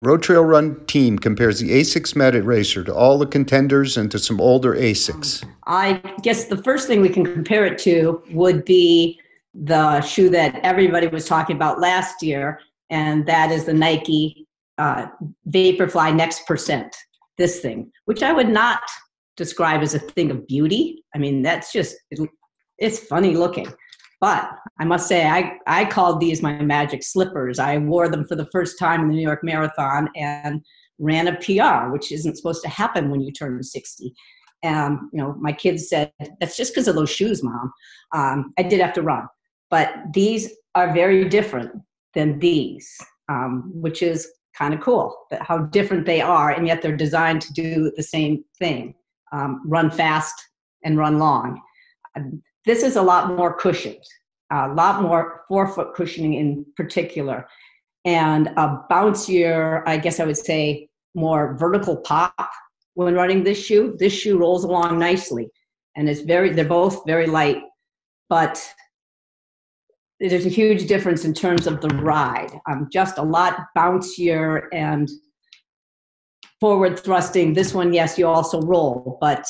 Road Trail Run Team compares the ASICS MetaRacer to all the contenders and to some older ASICs. I guess the first thing we can compare it to would be the shoe that everybody was talking about last year, and that is the Nike Vaporfly Next Percent, this thing, which I would not describe as a thing of beauty. I mean, that's just, it's funny looking. But I must say, I called these my magic slippers. I wore them for the first time in the New York Marathon and ran a PR, which isn't supposed to happen when you turn 60. You know, my kids said, that's just because of those shoes, Mom. I did have to run. But these are very different than these, which is kind of cool, that how different they are, and yet they're designed to do the same thing, run fast and run long. This is a lot more cushioned, a lot more forefoot cushioning in particular, and a bouncier, I guess I would say, more vertical pop when running this shoe. This shoe rolls along nicely, and they're both very light, but there's a huge difference in terms of the ride. Just a lot bouncier and forward thrusting. This one, yes, you also roll, but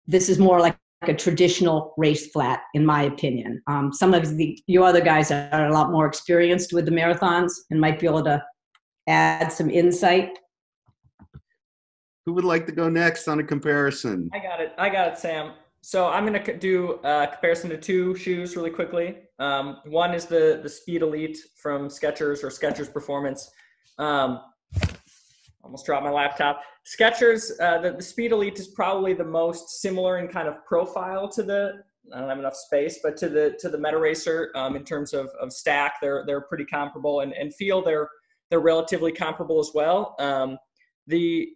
this is more like a traditional race flat, in my opinion. Some of you other guys are a lot more experienced with the marathons and might be able to add some insight. Who would like to go next on a comparison? I got it, Sam. So I'm going to do a comparison to two shoes really quickly. One is the Speed Elite from Skechers, or Skechers Performance. Almost dropped my laptop. Skechers, the Speed Elite is probably the most similar in kind of profile to I don't have enough space, but to the MetaRacer in terms of stack. They're pretty comparable, and feel they're relatively comparable as well. The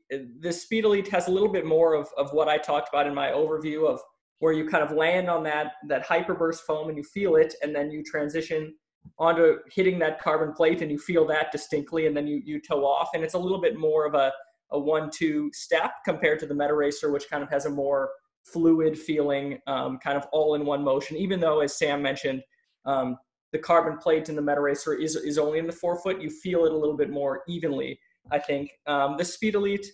Speed Elite has a little bit more of what I talked about in my overview, of where you kind of land on that hyperburst foam and you feel it, and then you transition onto hitting that carbon plate and you feel that distinctly, and then you toe off, and it's a little bit more of a 1-2 step compared to the MetaRacer, which kind of has a more fluid feeling, kind of all in one motion, even though, as Sam mentioned, the carbon plate in the MetaRacer is only in the forefoot. You feel it a little bit more evenly, I think. The Speed Elite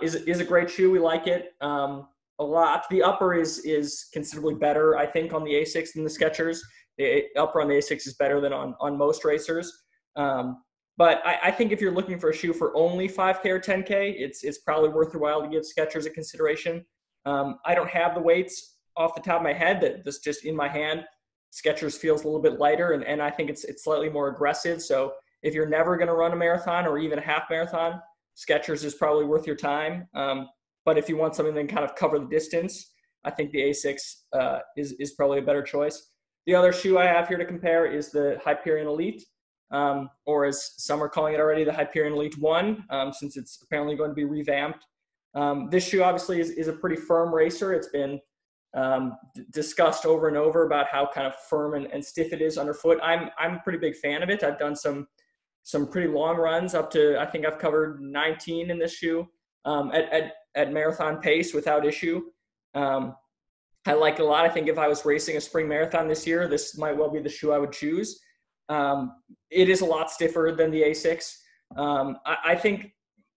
is a great shoe. We like it a lot. The upper is considerably better, I think, on the ASICS than the Skechers. The upper on the ASICS is better than on most racers. But I think if you're looking for a shoe for only 5K or 10K, it's probably worth your while to give Skechers a consideration. I don't have the weights off the top of my head. That's just in my hand. Skechers feels a little bit lighter, and I think it's slightly more aggressive. So if you're never going to run a marathon or even a half marathon, Skechers is probably worth your time. But if you want something that can kind of cover the distance, I think the ASICS is probably a better choice. The other shoe I have here to compare is the Hyperion Elite, or as some are calling it already, the Hyperion Elite 1, since it's apparently going to be revamped. This shoe obviously is a pretty firm racer. It's been discussed over and over about how kind of firm and stiff it is underfoot. I'm a pretty big fan of it. I've done some pretty long runs up to, I think I've covered 19 in this shoe at marathon pace without issue. I like it a lot. I think if I was racing a spring marathon this year, this might well be the shoe I would choose. It is a lot stiffer than the ASICS. I think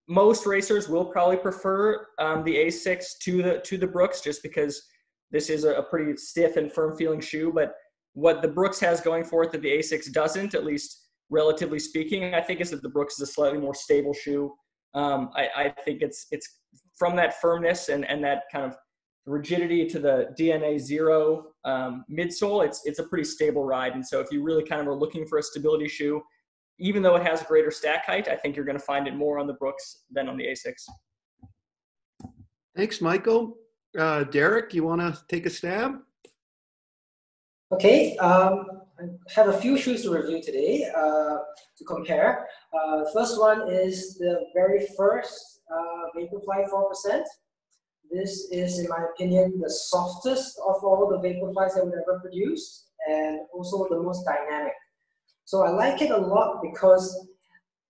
most racers will probably prefer the ASICS to the Brooks, just because this is a pretty stiff and firm feeling shoe. But what the Brooks has going for it that the ASICS doesn't, at least relatively speaking, I think, is that the Brooks is a slightly more stable shoe. I think it's from that firmness and that kind of rigidity to the DNA 0 midsole, it's a pretty stable ride. And so if you really kind of are looking for a stability shoe, even though it has greater stack height, I think you're going to find it more on the Brooks than on the ASICS. Thanks, Michael. Derek, you want to take a stab? Okay, I have a few shoes to review today to compare. The first one is the very first Vaporfly 4%. This is, in my opinion, the softest of all the Vaporflies that we've ever produced, and also the most dynamic. So I like it a lot because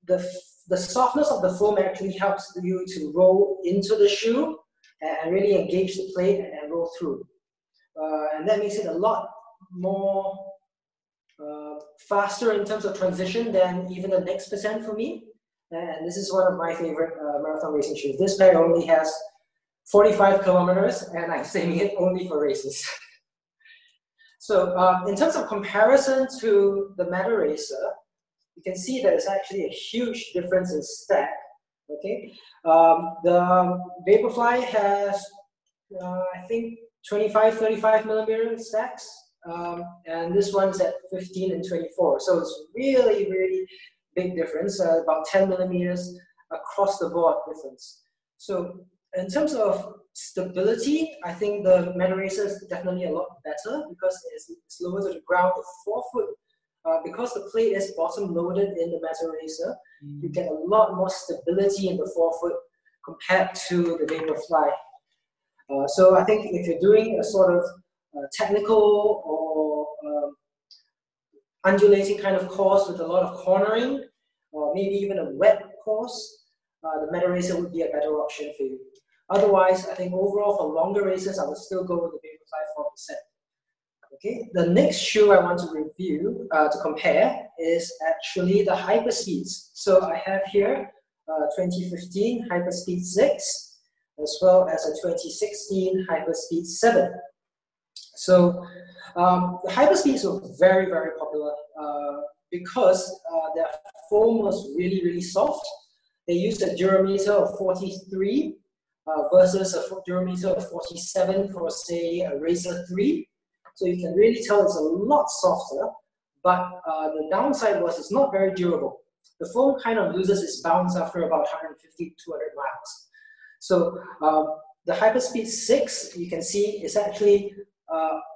the softness of the foam actually helps you to roll into the shoe and really engage the plate and roll through. And that makes it a lot more faster in terms of transition than even the Next Percent for me. And this is one of my favorite marathon racing shoes. This pair only has 45 kilometers, and I'm saving it only for races. So in terms of comparison to the MetaRacer, you can see that it's actually a huge difference in stack. Okay, the Vaporfly has, I think, 25, 35 millimeter stacks, and this one's at 15 and 24. So it's really, really big difference, about 10 millimeters across the board difference. So in terms of stability, I think the MetaRacer is definitely a lot better because it's lower to the ground. The forefoot, because the plate is bottom loaded in the MetaRacer, you get a lot more stability in the forefoot compared to the Vaporfly. So I think if you're doing a sort of technical or undulating kind of course with a lot of cornering, or maybe even a wet course, the MetaRacer would be a better option for you. Otherwise, I think overall for longer races, I would still go with the Vaporfly 4%. Okay, the next shoe I want to review, to compare, is actually the Hyperspeeds. So I have here 2015 Hyperspeed 6, as well as a 2016 Hyperspeed 7. So the Hyperspeeds were very, very popular because their foam was really, really soft. They used a durometer of 43 versus a durometer of 47 for, say, a Racer 3. So you can really tell it's a lot softer, but the downside was it's not very durable. The foam kind of loses its bounce after about 150 to 200 miles. So the Hyperspeed 6, you can see, is actually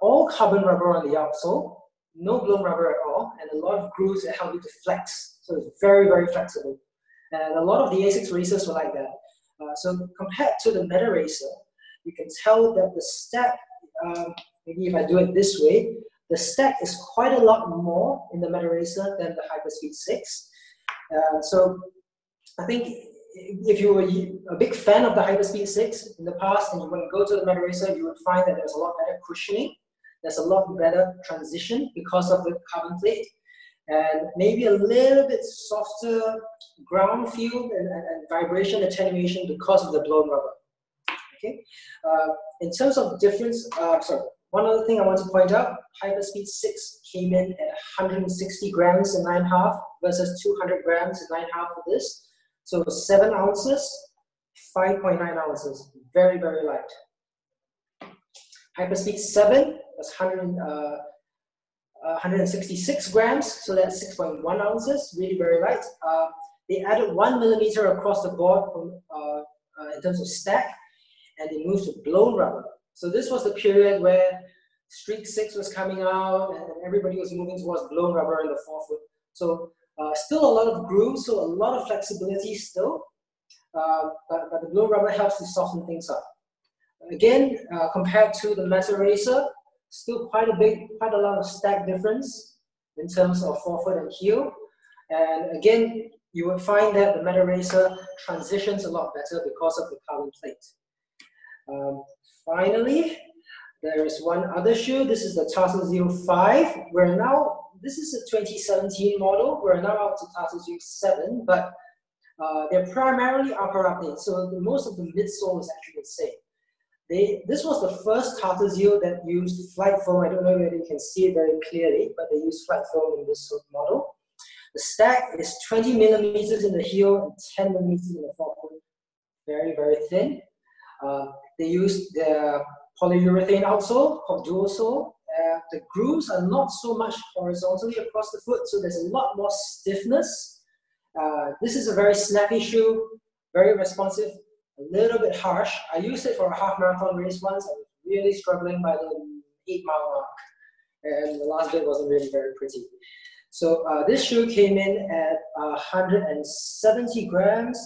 all carbon rubber on the outsole, no blown rubber at all, and a lot of grooves that help you to flex. So it's very, very flexible. And a lot of the ASICS racers were like that. So compared to the MetaRacer, you can tell that the stack, maybe if I do it this way, the stack is quite a lot more in the MetaRacer than the Hyperspeed 6. So I think if you were a big fan of the Hyperspeed 6 in the past and you want to go to the MetaRacer, you would find that there's a lot better cushioning, there's a lot better transition because of the carbon plate, and maybe a little bit softer ground feel and vibration attenuation because of the blown rubber. Okay. In terms of difference, one other thing I want to point out, Hyperspeed 6 came in at 160 grams and 9.5 versus 200 grams and 9.5 for this. So 7 ounces, 5.9 ounces, very, very light. Hyperspeed 7 was 166 grams, so that's 6.1 ounces, really very light. They added 1 millimeter across the board from, in terms of stack, and they moved to blown rubber. So this was the period where Streak 6 was coming out and everybody was moving towards blown rubber in the forefoot. So still a lot of grooves, so a lot of flexibility still, but the blown rubber helps to soften things up. Again, compared to the MetaRacer, still quite a lot of stack difference in terms of forefoot and heel. And again, you will find that the MetaRacer transitions a lot better because of the carbon plate. Finally, there is one other shoe. This is the Tarsus 05. This is a 2017 model. We're now out to Tarsus 07, but they're primarily upper update. So most of the midsole is actually the same. This was the first Tarsus that used flight foam. I don't know whether you can see it very clearly, but they used flight foam in this model. The stack is 20 millimeters in the heel and 10 millimeters in the forefoot. Very, very thin. They used the polyurethane outsole called dual sole. The grooves are not so much horizontally across the foot, so there's a lot more stiffness. This is a very snappy shoe, very responsive, a little bit harsh. I used it for a half marathon race once. I was really struggling by the 8-mile mark, and the last bit wasn't really very pretty. So this shoe came in at 170 grams,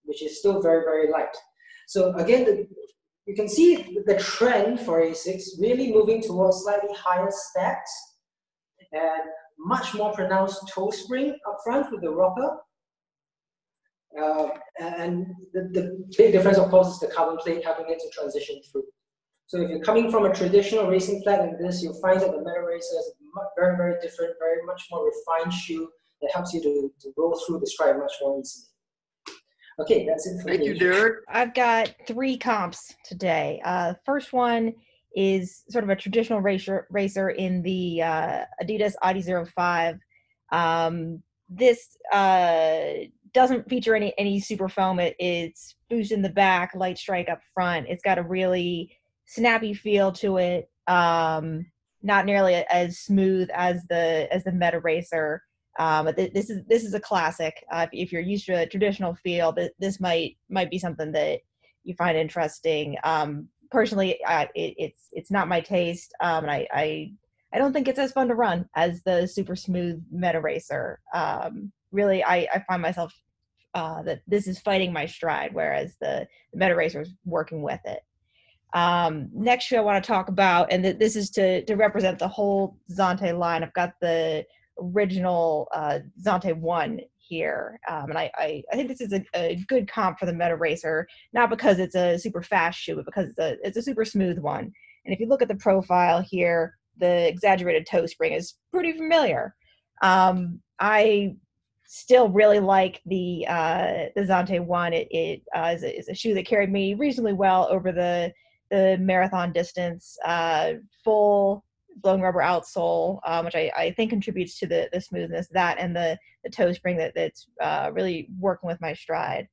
which is still very, very light. So again, you can see the trend for ASICS really moving towards slightly higher stacks and much more pronounced toe spring up front with the rocker. And the big difference, of course, is the carbon plate helping it to transition through. So if you're coming from a traditional racing flat like this, you'll find that the MetaRacer is very, very different, very much more refined shoe It helps you to roll through the stride much more easily. Okay, that's it for Thank you, today. Derek. I've got 3 comps today. First one is sort of a traditional racer in the Adidas Adi 05. This doesn't feature any super foam. It's boost in the back, light strike up front. It's got a really snappy feel to it. Not nearly as smooth as the MetaRacer. But this is a classic. If you're used to a traditional feel, this might be something that you find interesting. Personally, it's not my taste, and I don't think it's as fun to run as the super smooth MetaRacer. Really, I find myself that this is fighting my stride, whereas the MetaRacer is working with it. Next shoe I want to talk about, and this is to represent the whole Zante line. I've got the original Zante 1 here, and I think this is a good comp for the MetaRacer, not because it's a super fast shoe, but because it's a super smooth one. And if you look at the profile here, the exaggerated toe spring is pretty familiar. I still really like the Zante 1. It is a shoe that carried me reasonably well over the marathon distance. Full blown rubber outsole, which I think contributes to the smoothness, that and the toe spring that's really working with my stride.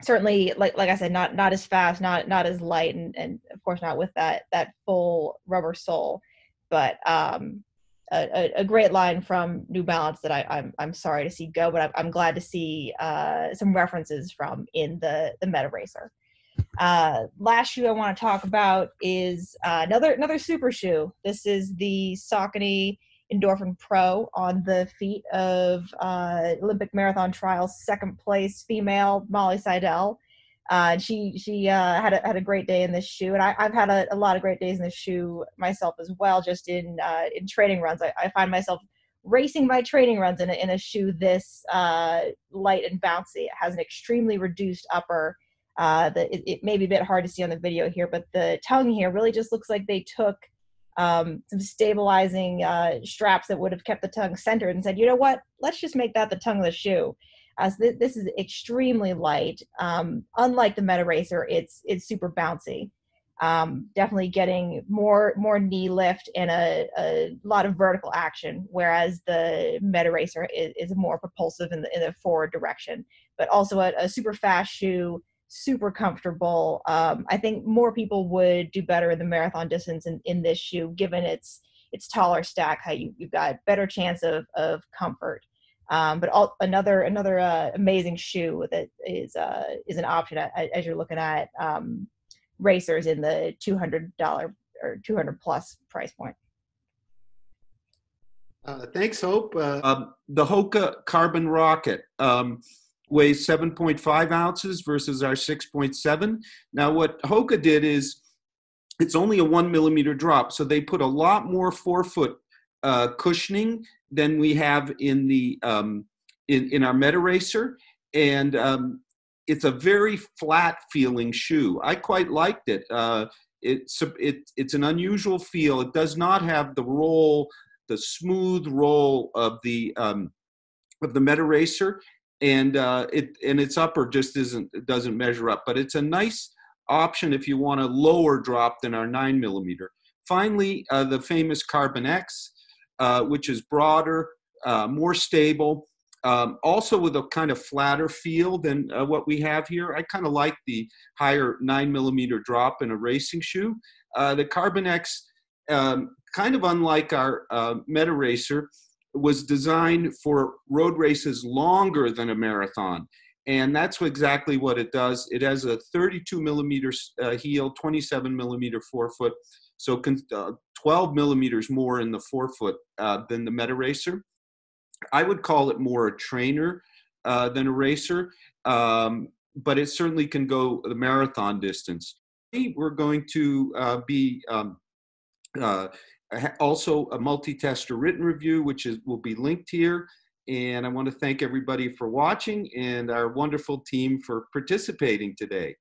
Certainly, like I said, not as fast, not as light, and of course not with that full rubber sole, but a great line from New Balance that I'm sorry to see go, but I'm glad to see some references from in the MetaRacer. Last shoe I want to talk about is another super shoe. This is the Saucony Endorphin Pro on the feet of Olympic marathon trials second place female Molly Seidel. She had a great day in this shoe, and I've had a lot of great days in this shoe myself as well. Just in training runs, I find myself racing my training runs in a shoe this light and bouncy. It has an extremely reduced upper. It may be a bit hard to see on the video here, but the tongue here really just looks like they took some stabilizing straps that would have kept the tongue centered and said, you know what, let's just make that the tongue of the shoe. This is extremely light. Unlike the MetaRacer, it's super bouncy. Definitely getting more knee lift and a lot of vertical action, whereas the MetaRacer is more propulsive in the forward direction, but also a super fast shoe, super comfortable. I think more people would do better in the marathon distance in this shoe, given its taller stack. How you've got better chance of comfort. But another amazing shoe that is an option as you're looking at racers in the $200 or 200 plus price point. Thanks, Hope. The Hoka Carbon Rocket weighs 7.5 ounces versus our 6.7. Now, what Hoka did is it's only a 1 millimeter drop, so they put a lot more forefoot cushioning than we have in the in our MetaRacer, and it's a very flat feeling shoe. I quite liked it. It's an unusual feel. It does not have the smooth roll of the MetaRacer, and its upper just doesn't measure up. But it's a nice option if you want a lower drop than our 9 millimeter. Finally, the famous Carbon X, which is broader, more stable, also with a kind of flatter feel than what we have here. I kind of like the higher 9 millimeter drop in a racing shoe. The Carbon X, kind of unlike our MetaRacer, was designed for road races longer than a marathon. And that's exactly what it does. It has a 32 millimeter heel, 27 millimeter forefoot, so 12 millimeters more in the forefoot than the MetaRacer. I would call it more a trainer than a racer, but it certainly can go the marathon distance. We're going to be also a multi-tester written review, which will be linked here. And I want to thank everybody for watching and our wonderful team for participating today.